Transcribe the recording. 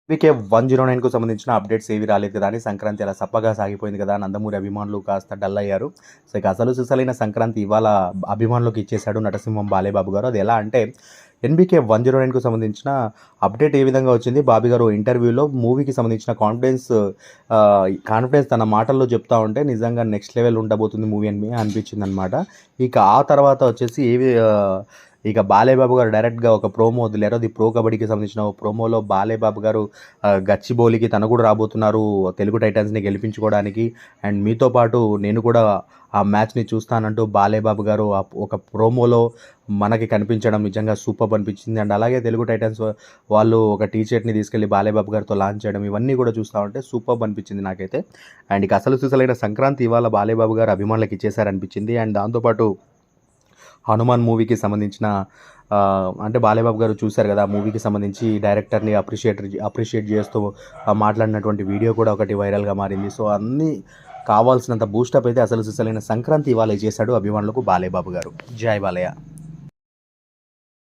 వీకే 109కు సంబంధించిన అప్డేట్స్ ఏవి రాలేదు కదా అని సంక్రాంతి అలా సప్పగా సాగిపోయింది కదా. నందమూరి అభిమానులు కాస్త డల్ అయ్యారు. సో ఇక అసలు సిసలైన సంక్రాంతి ఇవాళ అభిమానులకు ఇచ్చేశాడు నటసింహం బాలయ్యబాబు గారు. అది ఎలా అంటే ఎన్బీకే 109కు సంబంధించిన అప్డేట్ ఏ విధంగా వచ్చింది. బాబీ గారు ఇంటర్వ్యూలో మూవీకి సంబంధించిన కాన్ఫిడెన్స్ తన మాటల్లో చెప్తా ఉంటే నిజంగా నెక్స్ట్ లెవెల్ ఉండబోతుంది మూవీ అని అనిపించింది అనమాట. ఇక ఆ తర్వాత వచ్చేసి ఇక బాలయ్యబాబు గారు డైరెక్ట్గా ఒక ప్రోమో వదిలారు. అది ప్రో కబడ్డీకి సంబంధించిన ప్రోమోలో బాలయ్యబాబు గారు గచ్చిబౌలికి తను కూడా రాబోతున్నారు తెలుగు టైటన్స్ని గెలిపించుకోవడానికి, అండ్ మీతో పాటు నేను కూడా ఆ మ్యాచ్ని చూస్తానంటూ బాలయ్యబాబు గారు ఒక ప్రోమోలో మనకి కనిపించడం నిజంగా సూపర్ అనిపించింది. అండ్ అలాగే తెలుగు టైటన్స్ వాళ్ళు ఒక టీ షర్ట్ని తీసుకెళ్లి బాలయ్యబాబు గారితో లాంచ్ చేయడం, ఇవన్నీ కూడా చూస్తూ ఉంటే సూపర్ అనిపించింది నాకైతే. అండ్ ఇక అసలు సిసలైన సంక్రాంతి ఇవాళ బాలయ్యబాబు గారు అభిమానులకు ఇచ్చేసారనిపించింది. అండ్ దాంతోపాటు హనుమాన్ మూవీకి సంబంధించిన అంటే బాలయ్యబాబు గారు చూశారు కదా, మూవీకి సంబంధించి డైరెక్టర్ని అప్రిషియేట్ చేస్తూ మాట్లాడినటువంటి వీడియో కూడా ఒకటి వైరల్గా మారింది. సో అన్నీ కావాల్సినంత బూస్టప్ అయితే అసలు సిసలైన సంక్రాంతి ఇవాళ చేశాడు అభిమానులకు బాలయ్యబాబు గారు. జై బాలయ్య.